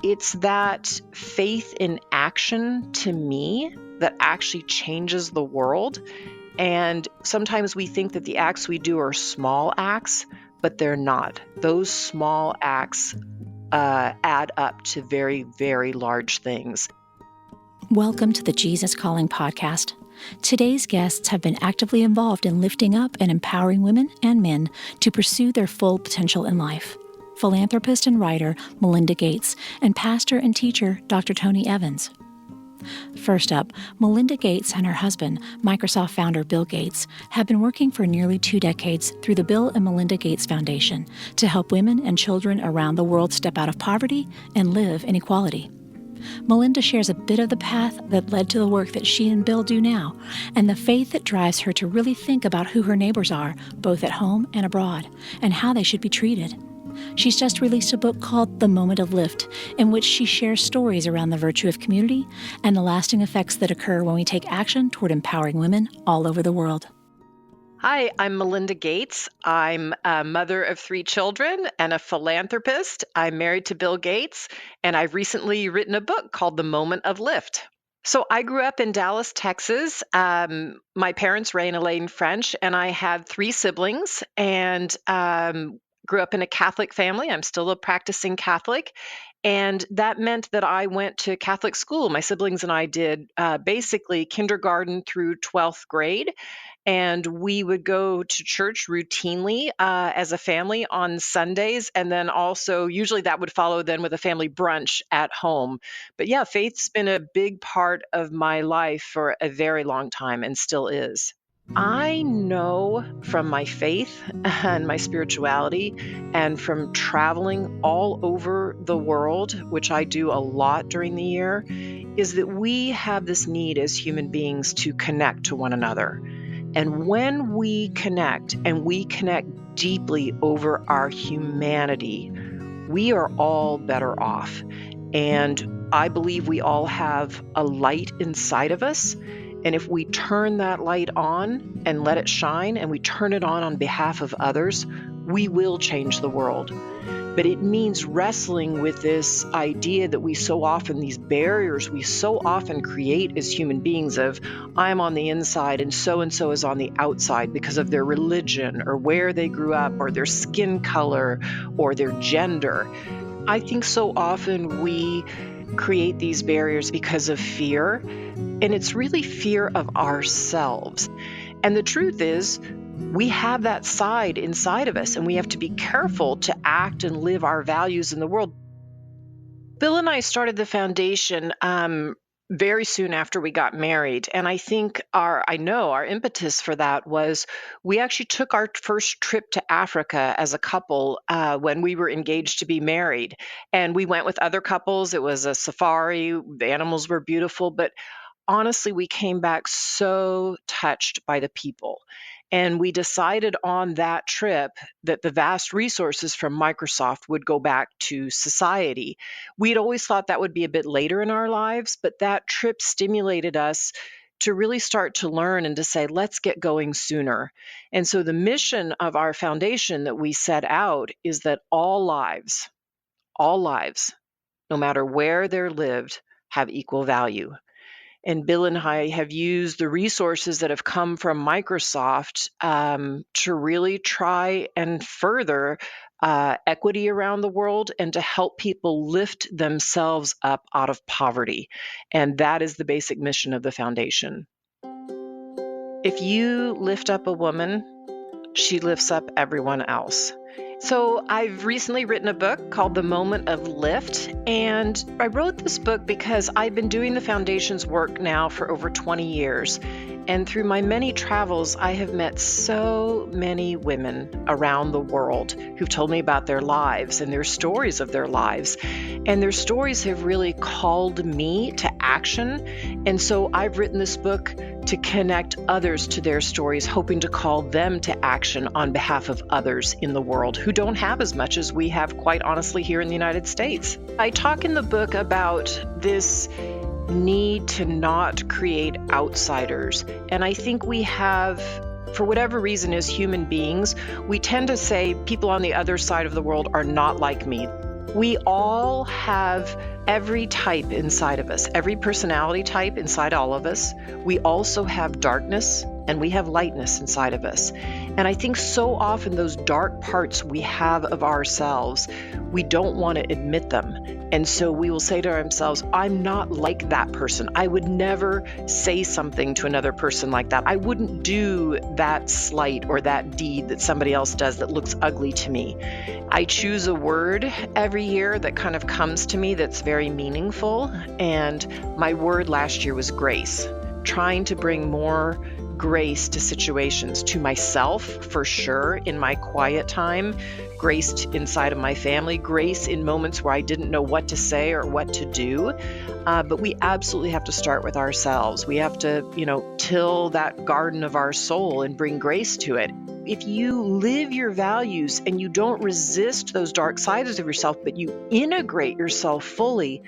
It's that faith in action to me that actually changes the world. And sometimes we think that the acts we do are small acts, but they're not. Those small acts add up to very, very large things. Welcome to the Jesus Calling podcast. Today's guests have been actively involved in lifting up and empowering women and men to pursue their full potential in life. Philanthropist and writer Melinda Gates and pastor and teacher Dr. Tony Evans. First up, Melinda Gates and her husband, Microsoft founder Bill Gates, have been working for nearly 2 decades through the Bill and Melinda Gates Foundation to help women and children around the world step out of poverty and live in equality. Melinda shares a bit of the path that led to the work that she and Bill do now, and the faith that drives her to really think about who her neighbors are, both at home and abroad, and how they should be treated. She's just released a book called The Moment of Lift, in which she shares stories around the virtue of community and the lasting effects that occur when we take action toward empowering women all over the world. Hi, I'm Melinda Gates. I'm a mother of 3 children and a philanthropist. I'm married to Bill Gates, and I've recently written a book called The Moment of Lift. So I grew up in Dallas, Texas. My parents, Ray and Elaine French, and I had 3 siblings and grew up in a Catholic family. I'm still a practicing Catholic. And that meant that I went to Catholic school. My siblings and I did basically kindergarten through 12th grade. And we would go to church routinely as a family on Sundays. And then also, usually that would follow then with a family brunch at home. But yeah, faith's been a big part of my life for a very long time and still is. I know from my faith and my spirituality and from traveling all over the world, which I do a lot during the year, is that we have this need as human beings to connect to one another. And when we connect, and we connect deeply over our humanity, we are all better off. And I believe we all have a light inside of us. And if we turn that light on and let it shine, and we turn it on behalf of others, we will change the world. But it means wrestling with this idea that these barriers we so often create as human beings of, I'm on the inside and so is on the outside because of their religion or where they grew up or their skin color or their gender. I think so often we create these barriers because of fear, and it's really fear of ourselves. And the truth is, we have that side inside of us, and we have to be careful to act and live our values in the world. Bill and I started the foundation very soon after we got married. And I think our impetus for that was we actually took our first trip to Africa as a couple when we were engaged to be married. And we went with other couples. It was a safari. The animals were beautiful. But honestly, we came back so touched by the people. And we decided on that trip that the vast resources from Microsoft would go back to society. We'd always thought that would be a bit later in our lives, but that trip stimulated us to really start to learn and to say, let's get going sooner. And so the mission of our foundation that we set out is that all lives, no matter where they're lived, have equal value. And Bill and I have used the resources that have come from Microsoft to really try and further equity around the world and to help people lift themselves up out of poverty. And that is the basic mission of the foundation. If you lift up a woman, she lifts up everyone else. So I've recently written a book called The Moment of Lift, and I wrote this book because I've been doing the foundation's work now for over 20 years. And through my many travels, I have met so many women around the world who've told me about their lives and their stories of their lives. And their stories have really called me to action. And so I've written this book to connect others to their stories, hoping to call them to action on behalf of others in the world who don't have as much as we have, quite honestly, here in the United States. I talk in the book about this need to not create outsiders. And I think we have, for whatever reason, as human beings, we tend to say people on the other side of the world are not like me. We all have every type inside of us, every personality type inside all of us. We also have darkness and we have lightness inside of us. And I think so often those dark parts we have of ourselves, we don't want to admit them. And so we will say to ourselves, I'm not like that person. I would never say something to another person like that. I wouldn't do that slight or that deed that somebody else does that looks ugly to me. I choose a word every year that kind of comes to me that's very meaningful. And my word last year was grace, trying to bring more grace to situations, to myself for sure, in my quiet time, grace inside of my family, grace in moments where I didn't know what to say or what to do. But we absolutely have to start with ourselves. We have to, till that garden of our soul and bring grace to it. If you live your values and you don't resist those dark sides of yourself, but you integrate yourself fully,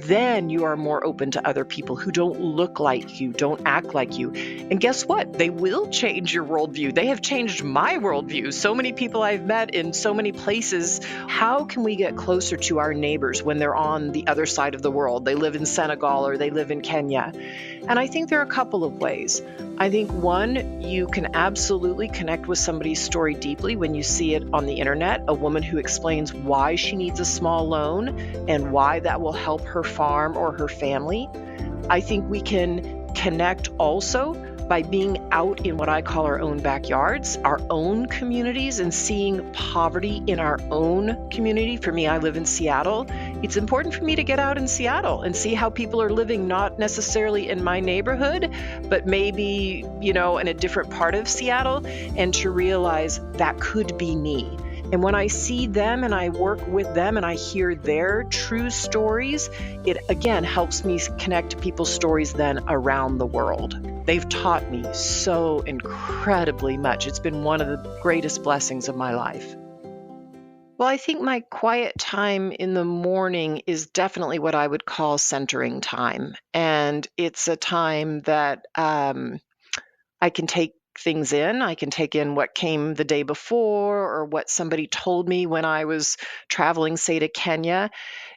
then you are more open to other people who don't look like you, don't act like you. And guess what? They will change your worldview. They have changed my worldview. So many people I've met in so many places. How can we get closer to our neighbors when they're on the other side of the world? They live in Senegal or they live in Kenya. And I think there are a couple of ways. I think one, you can absolutely connect with somebody's story deeply when you see it on the internet, a woman who explains why she needs a small loan and why that will help her farm or her family. I think we can connect also by being out in what I call our own backyards, our own communities, and seeing poverty in our own community. For me, I live in Seattle. It's important for me to get out in Seattle and see how people are living, not necessarily in my neighborhood, but maybe, in a different part of Seattle, and to realize that could be me. And when I see them and I work with them and I hear their true stories, it again helps me connect to people's stories then around the world. They've taught me so incredibly much. It's been one of the greatest blessings of my life. Well, I think my quiet time in the morning is definitely what I would call centering time. And it's a time that I can take things in. I can take in what came the day before or what somebody told me when I was traveling, say, to Kenya.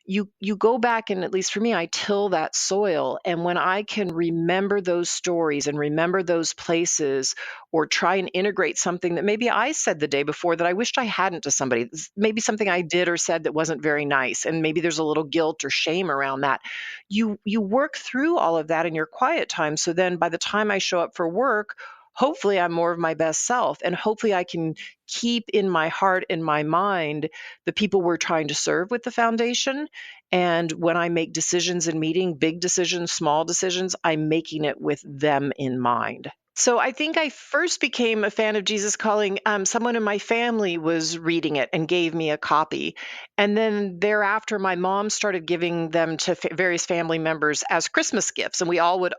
You go back and, at least for me, I till that soil. And when I can remember those stories and remember those places, or try and integrate something that maybe I said the day before that I wished I hadn't to somebody, maybe something I did or said that wasn't very nice, and maybe there's a little guilt or shame around that. You work through all of that in your quiet time. So then by the time I show up for work, hopefully I'm more of my best self, and hopefully I can keep in my heart and my mind the people we're trying to serve with the foundation. And when I make decisions in meeting, big decisions, small decisions, I'm making it with them in mind. So I think I first became a fan of Jesus Calling. Someone in my family was reading it and gave me a copy. And then thereafter, my mom started giving them to various family members as Christmas gifts. And we all would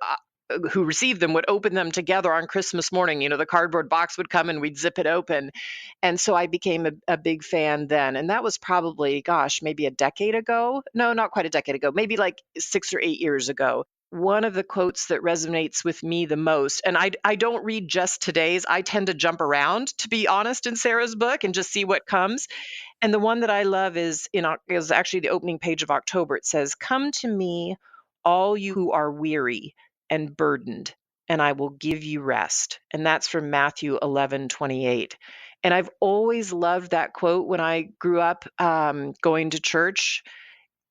who received them would open them together on Christmas morning. The cardboard box would come and we'd zip it open. And so I became a big fan then. And that was probably, maybe a decade ago. No, not quite a decade ago, maybe like 6 or 8 years ago. One of the quotes that resonates with me the most, and I don't read just today's, I tend to jump around, to be honest, in Sarah's book and just see what comes. And the one that I love is actually the opening page of October. It says, "Come to me, all you who are weary and burdened, and I will give you rest." And that's from Matthew 11:28. And I've always loved that quote when I grew up going to church.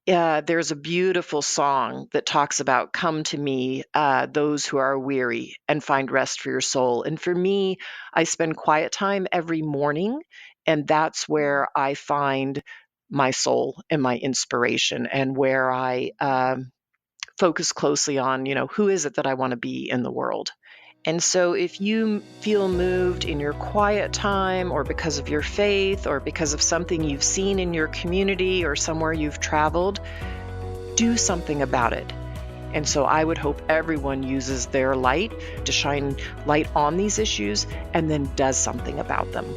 There's a beautiful song that talks about, "Come to me, those who are weary, and find rest for your soul." And for me, I spend quiet time every morning, and that's where I find my soul and my inspiration, and where I focus closely on, who is it that I want to be in the world. And so if you feel moved in your quiet time, or because of your faith, or because of something you've seen in your community or somewhere you've traveled, do something about it. And so I would hope everyone uses their light to shine light on these issues and then does something about them.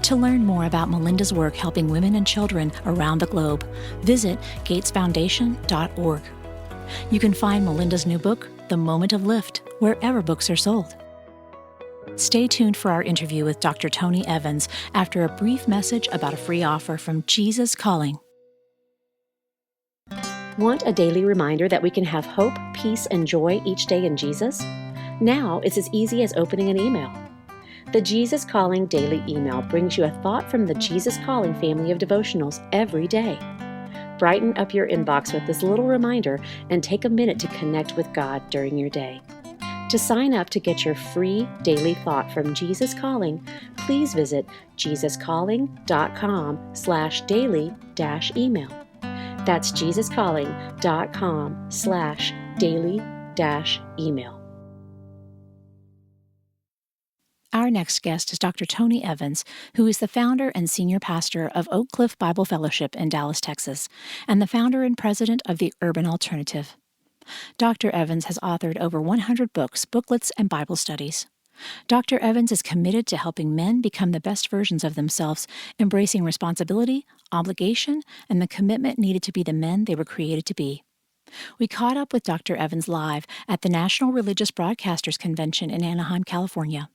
To learn more about Melinda's work helping women and children around the globe, visit gatesfoundation.org. You can find Melinda's new book, The Moment of Lift, wherever books are sold. Stay tuned for our interview with Dr. Tony Evans after a brief message about a free offer from Jesus Calling. Want a daily reminder that we can have hope, peace, and joy each day in Jesus? Now it's as easy as opening an email. The Jesus Calling Daily Email brings you a thought from the Jesus Calling family of devotionals every day. Brighten up your inbox with this little reminder and take a minute to connect with God during your day. To sign up to get your free daily thought from Jesus Calling, please visit jesuscalling.com/daily-email. That's jesuscalling.com/daily-email. Our next guest is Dr. Tony Evans, who is the founder and senior pastor of Oak Cliff Bible Fellowship in Dallas, Texas, and the founder and president of the Urban Alternative. Dr. Evans has authored over 100 books, booklets, and Bible studies. Dr. Evans is committed to helping men become the best versions of themselves, embracing responsibility, obligation, and the commitment needed to be the men they were created to be. We caught up with Dr. Evans live at the National Religious Broadcasters Convention in Anaheim, California.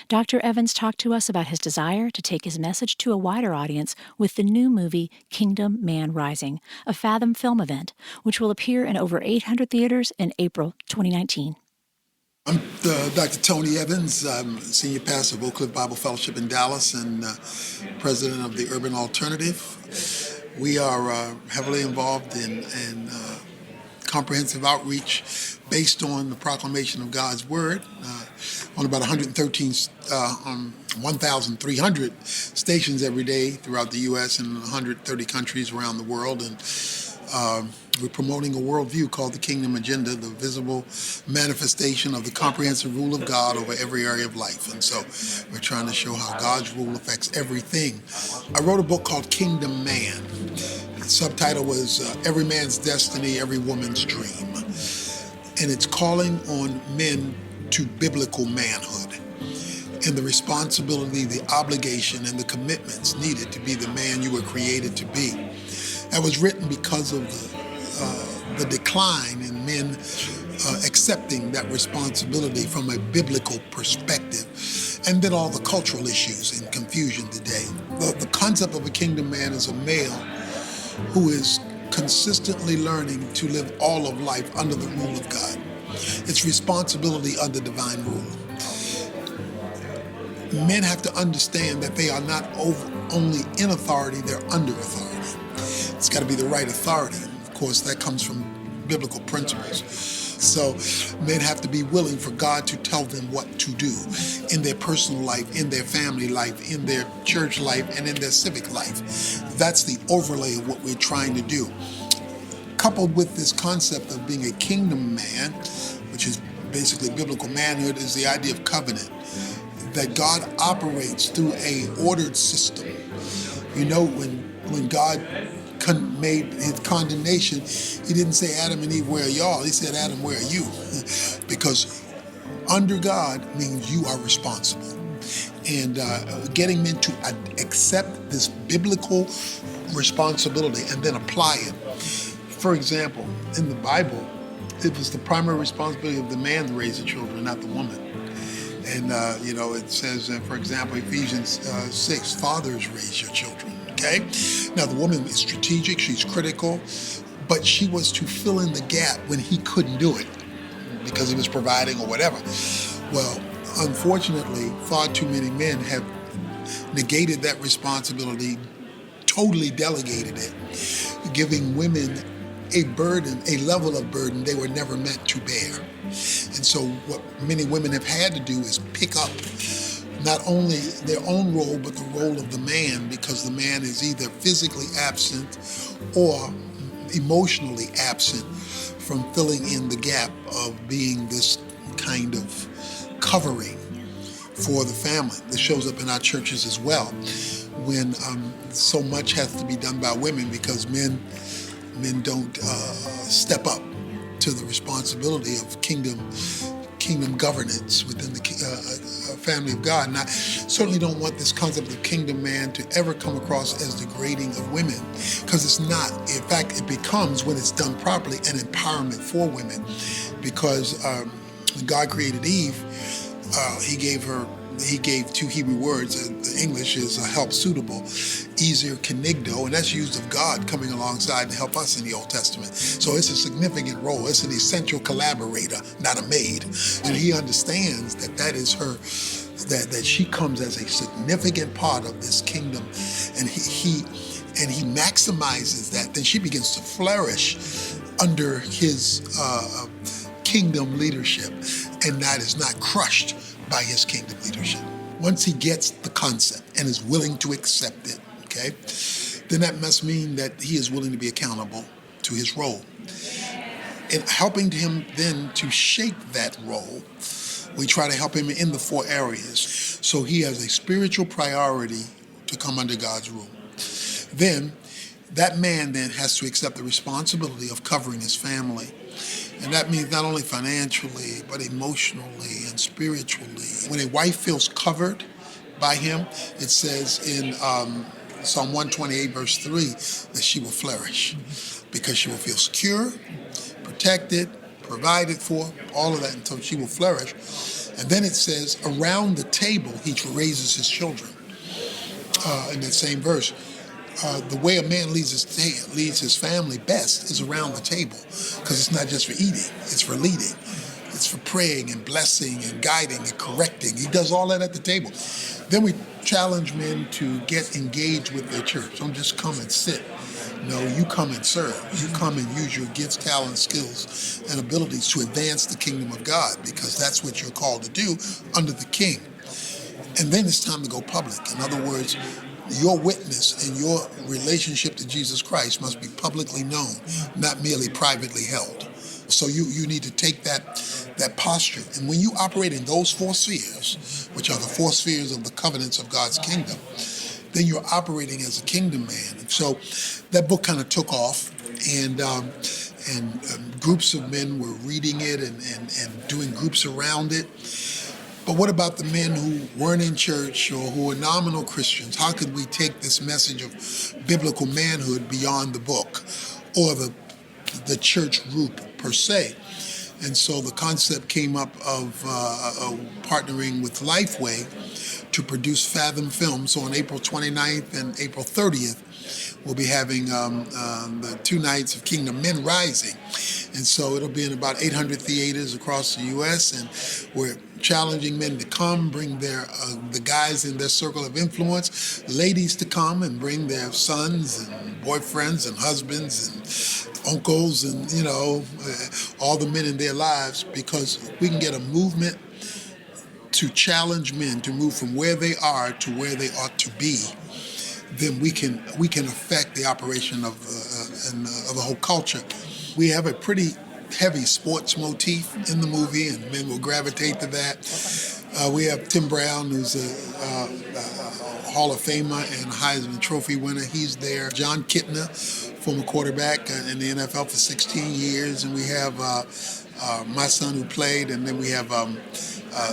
Dr. Evans talked to us about his desire to take his message to a wider audience with the new movie Kingdom Man Rising, a Fathom film event, which will appear in over 800 theaters in April 2019. I'm Dr. Tony Evans. I'm senior pastor of Oak Cliff Bible Fellowship in Dallas and president of the Urban Alternative. We are heavily involved in comprehensive outreach based on the proclamation of God's Word on about 1,300 stations every day throughout the U.S. and 130 countries around the world. And we're promoting a worldview called the Kingdom Agenda, the visible manifestation of the comprehensive rule of God over every area of life. And so we're trying to show how God's rule affects everything. I wrote a book called Kingdom Man. The subtitle was Every Man's Destiny, Every Woman's Dream. And it's calling on men to biblical manhood and the responsibility, the obligation, and the commitments needed to be the man you were created to be. That was written because of the decline in men accepting that responsibility from a biblical perspective, and then all the cultural issues and confusion today. The concept of a kingdom man is a male who is consistently learning to live all of life under the rule of God. It's responsibility under divine rule. Men have to understand that they are not only in authority, they're under authority. It's got to be the right authority. Of course, that comes from biblical principles. So men have to be willing for God to tell them what to do in their personal life, in their family life, in their church life, and in their civic life. That's the overlay of what we're trying to do. Coupled with this concept of being a kingdom man, which is basically biblical manhood, is the idea of covenant, that God operates through a ordered system. You know, when God made his condemnation, he didn't say, Adam and Eve, where are y'all? He said, Adam, where are you? Because under God means you are responsible. And getting men to accept this biblical responsibility and then apply it. For example, in the Bible, it was the primary responsibility of the man to raise the children, not the woman. And, it says, for example, Ephesians 6, fathers raise your children. Okay? Now, the woman is strategic, she's critical, but she was to fill in the gap when he couldn't do it because he was providing or whatever. Well, unfortunately, far too many men have negated that responsibility, totally delegated it, giving women a burden, a level of burden they were never meant to bear. And so what many women have had to do is pick up not only their own role, but the role of the man, because the man is either physically absent or emotionally absent from filling in the gap of being this kind of covering for the family. This shows up in our churches as well, when so much has to be done by women because men don't step up to the responsibility of kingdom governance within the family of God. And I certainly don't want this concept of kingdom man to ever come across as degrading of women, because it's not. In fact, it becomes, when it's done properly, an empowerment for women. Because when God created Eve, He gave two Hebrew words, and the English is help suitable, easier kenigdo, and that's used of God coming alongside to help us in the Old Testament. So it's a significant role. It's an essential collaborator, not a maid. And he understands that is her, that she comes as a significant part of this kingdom, and he maximizes that. Then she begins to flourish under his kingdom leadership, and that is not crushed by his kingdom leadership. Once he gets the concept and is willing to accept it, okay, then that must mean that he is willing to be accountable to his role. And helping him then to shape that role, we try to help him in the 4 areas. So he has a spiritual priority to come under God's rule. Then that man then has to accept the responsibility of covering his family. And that means not only financially, but emotionally and spiritually. When a wife feels covered by him, it says in Psalm 128, verse 3, that she will flourish because she will feel secure, protected, provided for, all of that, until she will flourish. And then it says, around the table, he raises his children. In that same verse, the way a man leads his family best is around the table, because it's not just for eating, it's for leading. It's for praying and blessing and guiding and correcting. He does all that at the table. Then we challenge men to get engaged with their church. Don't just come and sit. No, you come and serve. You come and use your gifts, talents, skills, and abilities to advance the kingdom of God, because that's what you're called to do under the king. And then it's time to go public. In other words, your witness and your relationship to Jesus Christ must be publicly known, not merely privately held. So you need to take that posture. And when you operate in those 4 spheres, which are the 4 spheres of the covenants of God's kingdom, then you're operating as a kingdom man. And so that book kind of took off, and groups of men were reading it and doing groups around it. But what about the men who weren't in church or who were nominal Christians? How could we take this message of biblical manhood beyond the book or the church group per se? And so the concept came up of partnering with Lifeway to produce Fathom Films. So on April 29th and April 30th, we'll be having the 2 nights of Kingdom Men Rising. And so it'll be in about 800 theaters across the U.S., and we're challenging men to come, bring the guys in their circle of influence, ladies to come and bring their sons and boyfriends and husbands and uncles and, all the men in their lives, because we can get a movement to challenge men to move from where they are to where they ought to be. Then we can affect the operation of the whole culture. We have a pretty heavy sports motif in the movie, and men will gravitate to that. We have Tim Brown, who's a Hall of Famer and Heisman Trophy winner. He's there. John Kitna, former quarterback in the NFL for 16 years. And we have my son who played, and then we have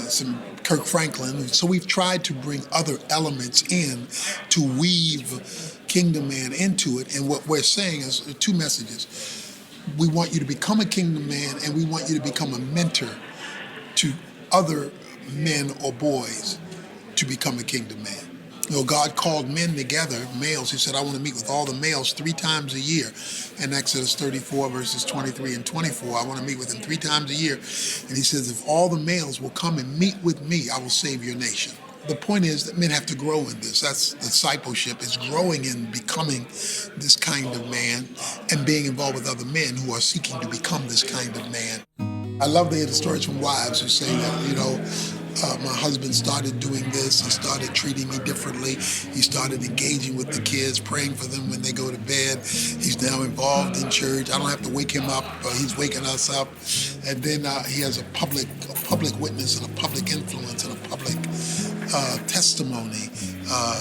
some Kirk Franklin. So we've tried to bring other elements in to weave Kingdom Man into it. And what we're saying is 2 messages. We want you to become a kingdom man, and we want you to become a mentor to other men or boys to become a kingdom man. God called men together, males. He said, I want to meet with all the males 3 times a year. In Exodus 34, verses 23 and 24, I want to meet with them 3 times a year. And he says, if all the males will come and meet with me, I will save your nation. The point is that men have to grow in this. That's discipleship. It's growing in becoming this kind of man and being involved with other men who are seeking to become this kind of man. I love to hear the stories from wives who say that, my husband started doing this. He started treating me differently. He started engaging with the kids, praying for them when they go to bed. He's now involved in church. I don't have to wake him up. He's waking us up. And then he has a public witness and a public influence and a public testimony,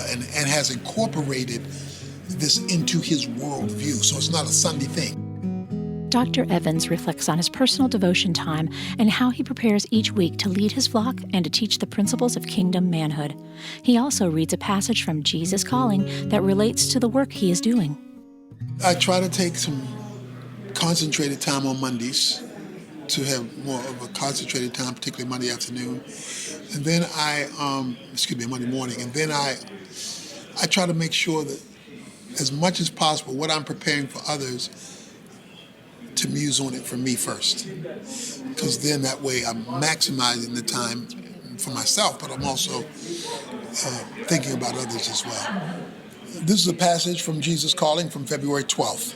and has incorporated this into his worldview. So it's not a Sunday thing. Dr. Evans reflects on his personal devotion time and how he prepares each week to lead his flock and to teach the principles of kingdom manhood. He also reads a passage from Jesus Calling that relates to the work he is doing. I try to take some concentrated time on Mondays to have more of a concentrated time, particularly Monday afternoon. And then Monday morning. And then I try to make sure that as much as possible, what I'm preparing for others, to muse on it for me first. Because then that way I'm maximizing the time for myself, but I'm also thinking about others as well. This is a passage from Jesus Calling from February 12th.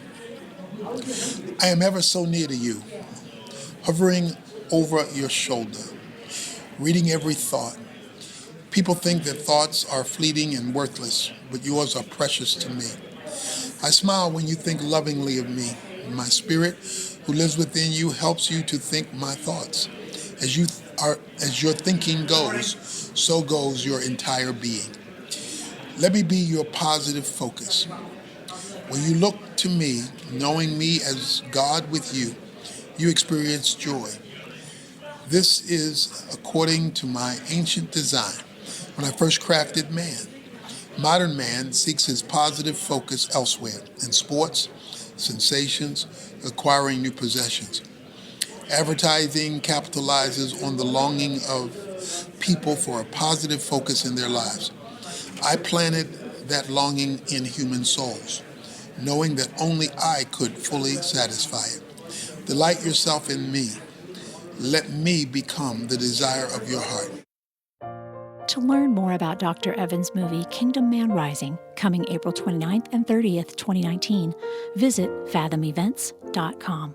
I am ever so near to you, hovering over your shoulder, reading every thought. People think that thoughts are fleeting and worthless, but yours are precious to me. I smile when you think lovingly of me. My spirit, who lives within you, helps you to think my thoughts. As your thinking goes, so goes your entire being. Let me be your positive focus. When you look to me, knowing me as God with you, you experience joy. This is according to my ancient design when I first crafted man. Modern man seeks his positive focus elsewhere, in sports, sensations, acquiring new possessions. Advertising capitalizes on the longing of people for a positive focus in their lives. I planted that longing in human souls, knowing that only I could fully satisfy it. Delight yourself in me. Let me become the desire of your heart. To learn more about Dr. Evans' movie Kingdom Man Rising, coming April 29th and 30th, 2019, visit fathomevents.com.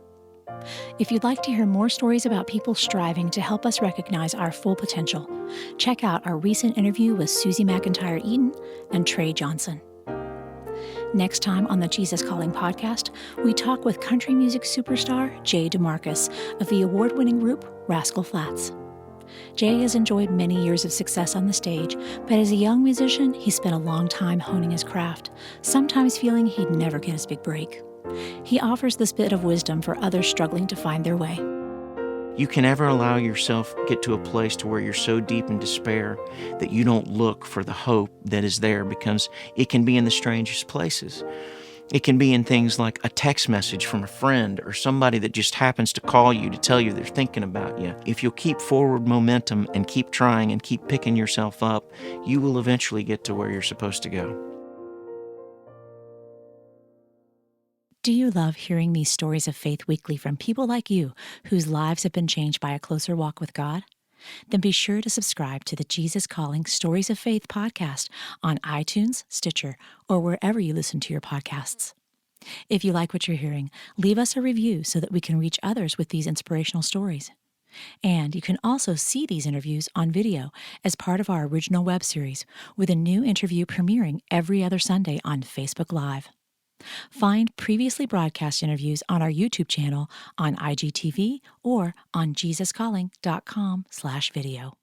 If you'd like to hear more stories about people striving to help us recognize our full potential, check out our recent interview with Susie McIntyre Eaton and Trey Johnson. Next time on the Jesus Calling podcast, we talk with country music superstar Jay DeMarcus of the award-winning group Rascal Flatts. Jay has enjoyed many years of success on the stage, but as a young musician, he spent a long time honing his craft, sometimes feeling he'd never get his big break. He offers this bit of wisdom for others struggling to find their way. You can never allow yourself get to a place to where you're so deep in despair that you don't look for the hope that is there, because it can be in the strangest places. It can be in things like a text message from a friend or somebody that just happens to call you to tell you they're thinking about you. If you'll keep forward momentum and keep trying and keep picking yourself up, you will eventually get to where you're supposed to go. Do you love hearing these stories of faith weekly from people like you whose lives have been changed by a closer walk with God? Then be sure to subscribe to the Jesus Calling Stories of Faith podcast on iTunes, Stitcher, or wherever you listen to your podcasts. If you like what you're hearing, leave us a review so that we can reach others with these inspirational stories. And you can also see these interviews on video as part of our original web series, with a new interview premiering every other Sunday on Facebook Live. Find previously broadcast interviews on our YouTube channel, on IGTV, or on JesusCalling.com/video.